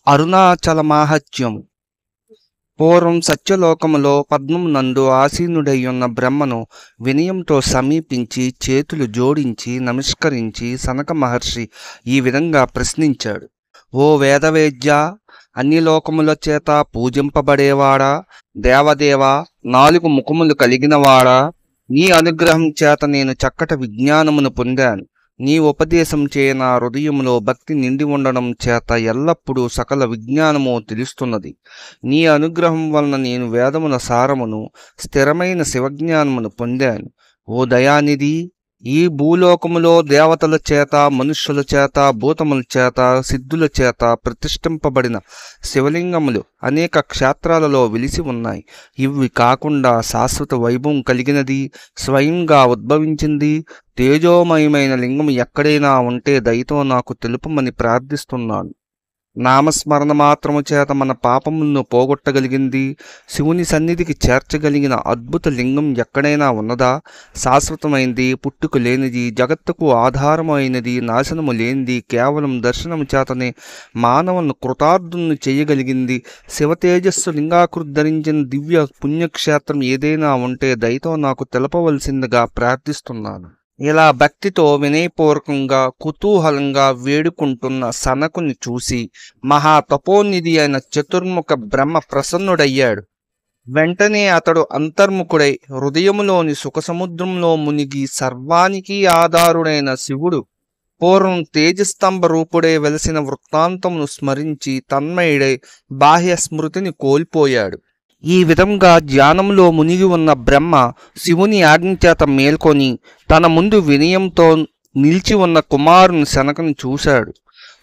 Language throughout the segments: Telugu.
అరుణాచల మాహాత్మ్యం. పూర్వం సత్యలోకములో పద్మమునందు ఆసీనుడైయున్న బ్రహ్మను వినయంతో సమీపించి చేతులు జోడించి నమస్కరించి సనక మహర్షి ఈ విధంగా ప్రశ్నించాడు. ఓ వేదవేద్య, అన్ని లోకముల చేత పూజింపబడేవాడా, దేవదేవా, 4 ముఖములు కలిగినవాడా, నీ అనుగ్రహం చేత నేను చక్కటి విజ్ఞానమును పొందాను. నీ ఉపదేశం చే నా హృదయంలో భక్తి నిండి ఉండడం చేత ఎల్లప్పుడూ సకల విజ్ఞానము తెలుస్తున్నది. నీ అనుగ్రహం వలన నేను వేదముల సారమును, స్థిరమైన శివజ్ఞానమును పొందాను. ఓ దయానిధి, ఈ భూలోకములో దేవతల చేత, మనుష్యుల చేత, భూతముల చేత, సిద్ధుల చేత ప్రతిష్ఠింపబడిన శివలింగములు అనేక క్షేత్రాలలో వెలిసి ఉన్నాయి. ఇవి కాకుండా శాశ్వత వైభవం కలిగినది, స్వయంగా ఉద్భవించింది తేజోమయమైన లింగం ఎక్కడైనా ఉంటే దయతో నాకు తెలుపమని ప్రార్థిస్తున్నాను. నామస్మరణ మాత్రము చేత మన పాపములను పోగొట్టగలిగింది, శివుని సన్నిధికి చేర్చగలిగిన అద్భుత లింగం ఎక్కడైనా ఉన్నదా? శాశ్వతమైంది, పుట్టుక లేనిది, జగత్తుకు ఆధారమైనది, నాశనము లేనిది, కేవలం దర్శనము చేతనే మానవులను కృతార్థులను చేయగలిగింది, శివతేజస్సు లింగాకృతి ధరించిన దివ్య పుణ్యక్షేత్రం ఏదైనా ఉంటే దయతో నాకు తెలపవలసిందిగా ప్రార్థిస్తున్నాను. ఇలా భక్తితో వినయపూర్వకంగా కుతూహలంగా వేడుకుంటున్న సనకుని చూసి మహాతపోనిధి అయిన చతుర్ముఖ బ్రహ్మ ప్రసన్నుడయ్యాడు. వెంటనే అతడు అంతర్ముఖుడై హృదయములోని సుఖసముద్రంలో మునిగి సర్వానికి ఆధారుడైన శివుడు పూర్వం తేజస్తంభ రూపుడై వెలసిన వృత్తాంతమును స్మరించి తన్మయుడై బాహ్య స్మృతిని కోల్పోయాడు. ఈ విధంగా ధ్యానంలో మునిగి ఉన్న బ్రహ్మ శివుని ఆజ్ఞచేత మేల్కొని తన ముందు వినయంతో నిలిచి ఉన్న కుమారుని సనకను చూశాడు.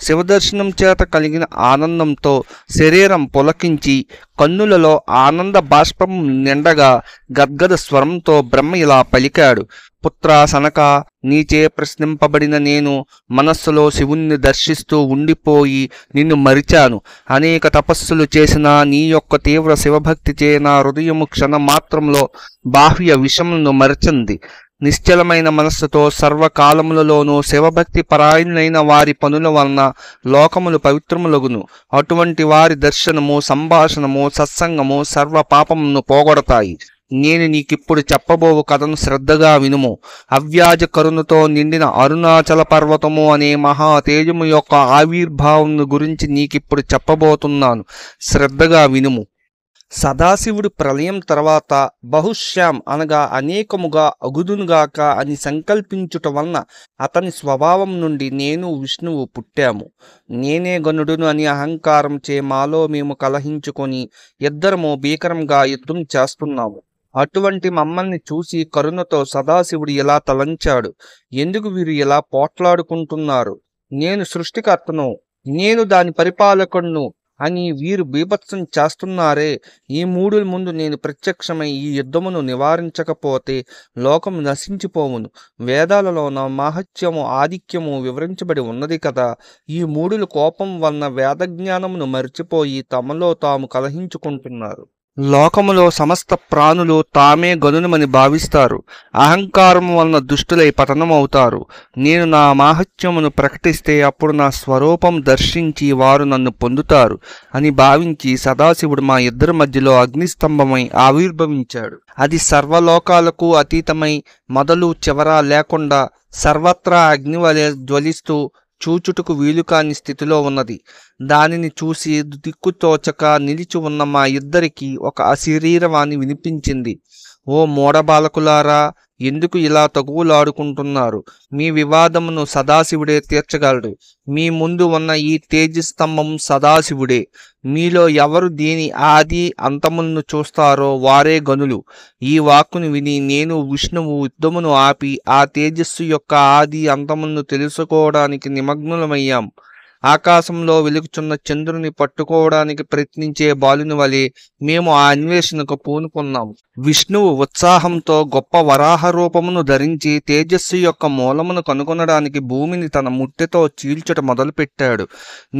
శివదర్శనం చేత కలిగిన ఆనందంతో శరీరం పులకించి కన్నులలో ఆనంద బాష్పం నిండగా గద్గద స్వరంతో బ్రహ్మ ఇలా పలికాడు. పుత్ర సనక, నీచే ప్రశ్నింపబడిన నేను మనస్సులో శివుణ్ణి దర్శిస్తూ ఉండిపోయి నిన్ను మరిచాను. అనేక తపస్సులు చేసిన నీ యొక్క తీవ్ర శివభక్తిచే నా హృదయము క్షణ మాత్రంలో బాహ్య విషములను మరచింది. నిశ్చలమైన మనస్సుతో సర్వకాలములలోనూ శివభక్తి పరాయణులైన వారి పనుల వలన లోకములు పవిత్రములగును. అటువంటి వారి దర్శనము, సంభాషణము, సత్సంగము సర్వ పాపమును పోగొడతాయి. నేను నీకిప్పుడు చెప్పబోవు కథను శ్రద్ధగా వినుము. అవ్యాజ కరుణతో నిండిన అరుణాచల పర్వతము అనే మహా తేజము యొక్క ఆవిర్భావం గురించి నీకిప్పుడు చెప్పబోతున్నాను. శ్రద్ధగా వినుము. సదాశివుడు ప్రళయం తర్వాత బహుశ్యాం అనగా అనేకముగా అగుదునుగాక అని సంకల్పించుట వలన అతని స్వభావం నుండి నేను విష్ణువు పుట్టాము. నేనే గనుడును అని అహంకారం చే మాలో మేము కలహించుకొని ఇద్దరము భీకరంగా యుద్ధం చేస్తున్నాము. అటువంటి మమ్మల్ని చూసి కరుణతో సదాశివుడు ఇలా తలంచాడు. ఎందుకు వీరు ఇలా పోట్లాడుకుంటున్నారు? నేను సృష్టికర్తను, నేను దాని పరిపాలకుడును అని వీరు బీభత్సం చేస్తున్నారే. ఈ 3 ముందు నేను ప్రత్యక్షమై ఈ యుద్ధమును నివారించకపోతే లోకము నశించిపోవును. వేదాలలో నా మహత్యము, ఆధిక్యము వివరించబడి ఉన్నది కదా. ఈ 3 కోపం వలన వేదజ్ఞానమును మర్చిపోయి తమలో తాము కలహించుకుంటున్నారు. లోకములో సమస్త ప్రాణులు తామే గనునమని భావిస్తారు. అహంకారం వలన దుష్టులై పతనమవుతారు. నేను నా మాహత్యమును ప్రకటిస్తే అప్పుడు నా స్వరూపం దర్శించి వారు నన్ను పొందుతారు అని భావించి సదాశివుడు మా ఇద్దరి మధ్యలో అగ్నిస్తంభమై ఆవిర్భవించాడు. అది సర్వలోకాలకు అతీతమై మొదలు చివర లేకుండా సర్వత్రా అగ్నివలె జ్వలిస్తూ చూచుటకు వీలుకాని స్థితిలో ఉన్నది. దానిని చూసి దిక్కుతోచక నిలిచి ఉన్న మా ఇద్దరికి ఒక అశరీరవాణి వినిపించింది. ఓ మూఢబాలకులారా, ఎందుకు ఇలా తగువులాడుకుంటున్నారు? మీ వివాదమును సదాశివుడే తీర్చగలడు. మీ ముందు ఉన్న ఈ తేజస్తంభం సదాశివుడే. మీలో ఎవరు దీని ఆది అంతములను చూస్తారో వారే గనులు. ఈ వాక్కును విని నేను విష్ణువు యుద్ధమును ఆపి ఆ తేజస్సు యొక్క ఆది అంతములను తెలుసుకోవడానికి నిమగ్నులమయ్యాం. ఆకాశంలో వెలుగుచున్న చంద్రుని పట్టుకోవడానికి ప్రయత్నించే బాలుని వలె మేము ఆ అన్వేషణకు పూనుకున్నాము. విష్ణువు ఉత్సాహంతో గొప్ప వరాహ రూపమును ధరించి తేజస్సు యొక్క మూలమును కనుగొనడానికి భూమిని తన ముట్టెతో చీల్చుట మొదలుపెట్టాడు.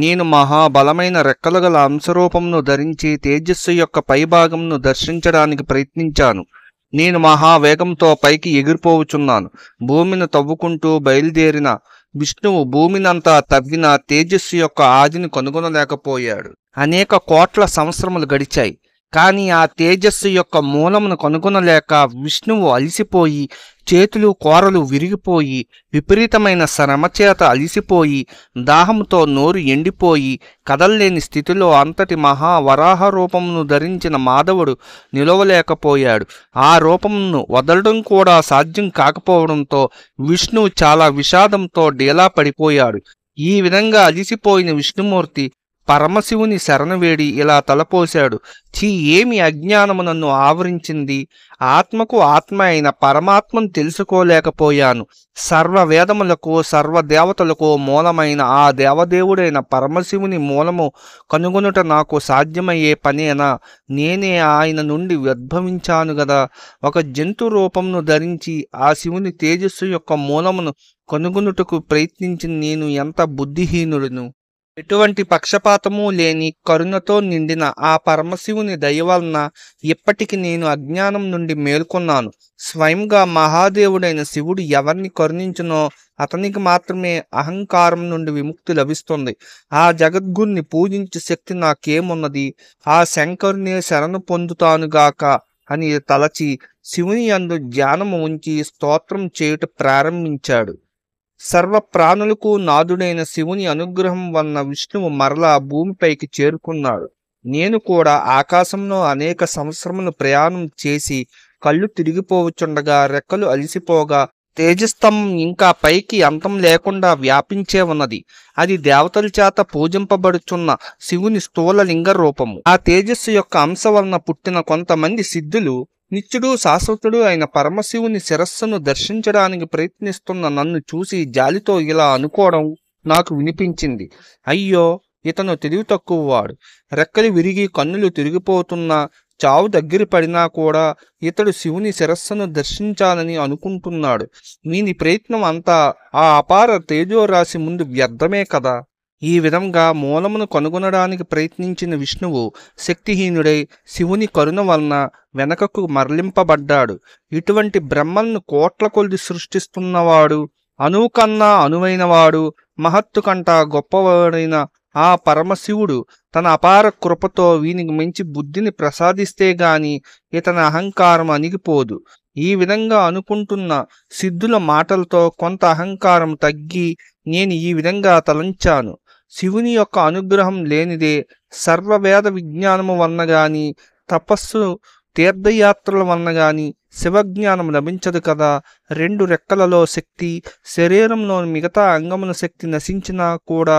నేను మహాబలమైన రెక్కలు గల అంశరూపమును ధరించి తేజస్సు యొక్క పైభాగమును దర్శించడానికి ప్రయత్నించాను. నేను మహావేగంతో పైకి ఎగిరిపోవుచున్నాను. భూమిని తవ్వుకుంటూ బయలుదేరిన విష్ణువు భూమినంతా తవ్విన తేజస్సు యొక్క ఆదిని కనుగొనలేకపోయాడు. అనేక కోట్ల సంవత్సరములు గడిచాయి. కానీ ఆ తేజస్సు యొక్క మూలమును కనుగొనలేక విష్ణువు అలిసిపోయి, చేతులు కోరలు విరిగిపోయి, విపరీతమైన శ్రమచేత అలిసిపోయి, దాహంతో నోరు ఎండిపోయి, కదల్లేని స్థితిలో అంతటి మహావరాహ రూపమును ధరించిన మాధవుడు నిలవలేకపోయాడు. ఆ రూపమును వదలడం కూడా సాధ్యం కాకపోవడంతో విష్ణువు చాలా విషాదంతో డీలా పడిపోయాడు. ఈ విధంగా అలిసిపోయిన విష్ణుమూర్తి పరమశివుని శరణవేడి ఇలా తలపోశాడు. ఏమి అజ్ఞానము నన్ను ఆవరించింది. ఆత్మకు ఆత్మ అయిన పరమాత్మను తెలుసుకోలేకపోయాను. సర్వవేదములకు సర్వదేవతలకు మూలమైన ఆ దేవదేవుడైన పరమశివుని మూలము కనుగొనుట నాకు సాధ్యమయ్యే పనేనా? నేనే ఆయన నుండి ఉద్భవించాను గదా. ఒక జంతు రూపమును ధరించి ఆ శివుని తేజస్సు యొక్క మూలమును కనుగొనుటకు ప్రయత్నించిన నేను ఎంత బుద్ధిహీనుడును. ఎటువంటి పక్షపాతము లేని కరుణతో నిండిన ఆ పరమశివుని దయ వలన ఇప్పటికి నేను అజ్ఞానం నుండి మేల్కొన్నాను. స్వయంగా మహాదేవుడైన శివుడు ఎవరిని కరుణించునో అతనికి మాత్రమే అహంకారం నుండి విముక్తి లభిస్తుంది. ఆ జగద్గురుని పూజించే శక్తి నాకేమున్నది? ఆ శంకరునే శరణు పొందుతానుగాక అని తలచి శివుని యందు ధ్యానము ఉంచి స్తోత్రం చేయుట ప్రారంభించాడు. సర్వ ప్రాణులకు నాథుడైన శివుని అనుగ్రహం వలన విష్ణువు మరలా భూమిపైకి చేరుకున్నాడు. నేను కూడా ఆకాశంలో అనేక సంవత్సరములు ప్రయాణం చేసి కళ్ళు తిరిగిపోవచ్చుండగా రెక్కలు అలిసిపోగా తేజస్తంభం ఇంకా పైకి అంతం లేకుండా వ్యాపించే ఉన్నది. అది దేవతల చేత పూజింపబడుచున్న శివుని స్థూల లింగ రూపము. ఆ తేజస్సు యొక్క అంశ వలన పుట్టిన కొంతమంది సిద్ధులు నిత్యుడు శాశ్వతుడు అయిన పరమశివుని శిరస్సును దర్శించడానికి ప్రయత్నిస్తున్న నన్ను చూసి జాలితో ఇలా అనుకోవడం నాకు వినిపించింది. అయ్యో, ఇతను తెలివి తక్కువవాడు. రెక్కలు విరిగి కన్నులు తిరిగిపోతున్నా, చావు దగ్గర పడినా కూడా ఇతడు శివుని శిరస్సును దర్శించాలని అనుకుంటున్నాడు. వీని ప్రయత్నం అంతా ఆ అపార తేజోరాశి ముందు వ్యర్థమే కదా. ఈ విధంగా మూలమును కనుగొనడానికి ప్రయత్నించిన విష్ణువు శక్తిహీనుడై శివుని కరుణ వలన వెనకకు మరలింపబడ్డాడు. ఇటువంటి బ్రహ్మలను కోట్ల కొలది సృష్టిస్తున్నవాడు, అణువు కన్నా అనువైనవాడు, మహత్తు కంటా గొప్పవాడైన ఆ పరమశివుడు తన అపార కృపతో వీనికి మంచి బుద్ధిని ప్రసాదిస్తే గాని ఇతని అహంకారం అణిగిపోదు. ఈ విధంగా అనుకుంటున్న సిద్ధుల మాటలతో కొంత అహంకారం తగ్గి నేను ఈ విధంగా తలంచాను. శివుని యొక్క అనుగ్రహం లేనిదే సర్వవేద విజ్ఞానము వలన గాని తపస్సు తీర్థయాత్రల వలన గాని శివజ్ఞానం లభించదు కదా. 2 రెక్కలలో శక్తి, శరీరంలోని మిగతా అంగముల శక్తి నశించినా కూడా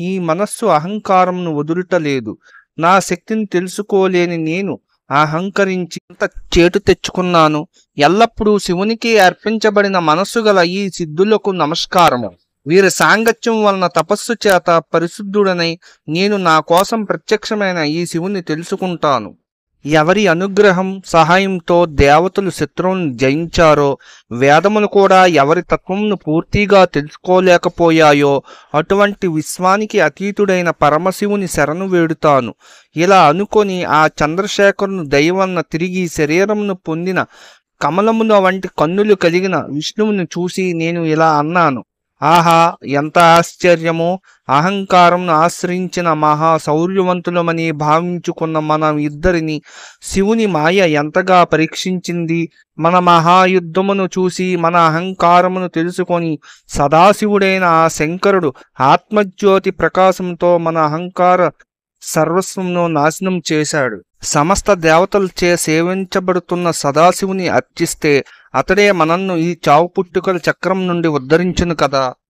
ఈ మనస్సు అహంకారంను వదులుటలేదు. నా శక్తిని తెలుసుకోలేని నేను అహంకరించి చేటు తెచ్చుకున్నాను. ఎల్లప్పుడూ శివునికి అర్పించబడిన మనస్సు గల ఈ సిద్ధులకు నమస్కారము. వీరి సాంగత్యం వలన తపస్సు చేత పరిశుద్ధుడనై నేను నా కోసం ప్రత్యక్షమైన ఈ శివుని తెలుసుకుంటాను. ఎవరి అనుగ్రహం సహాయంతో దేవతలు శత్రువులను జయించారో, వేదములు కూడా ఎవరి తత్వమును పూర్తిగా తెలుసుకోలేకపోయాయో అటువంటి విశ్వానికి అతీతుడైన పరమశివుని శరణు వేడుతాను. ఇలా అనుకొని ఆ చంద్రశేఖరుని దయవన్న తిరిగి శరీరమును పొందిన కమలముల వంటి కన్నులు కలిగిన విష్ణువుని చూసి నేను ఇలా అన్నాను. ఆహా, ఎంత ఆశ్చర్యమో! అహంకారంను ఆశ్రయించిన మహాశౌర్యవంతులమని భావించుకున్న మనం ఇద్దరిని శివుని మాయ ఎంతగా పరీక్షించింది. మన మహాయుద్ధమును చూసి మన అహంకారమును తెలుసుకొని సదాశివుడైన ఆ శంకరుడు ఆత్మజ్యోతి ప్రకాశంతో మన అహంకార సర్వస్వంను నాశనం చేశాడు. సమస్త దేవతలచే సేవించబడుతున్న సదాశివుని అర్చిస్తే అతడే మనన్ను ఈ చావు పుట్టుకల చక్రం నుండి ఉద్ధరించును కదా.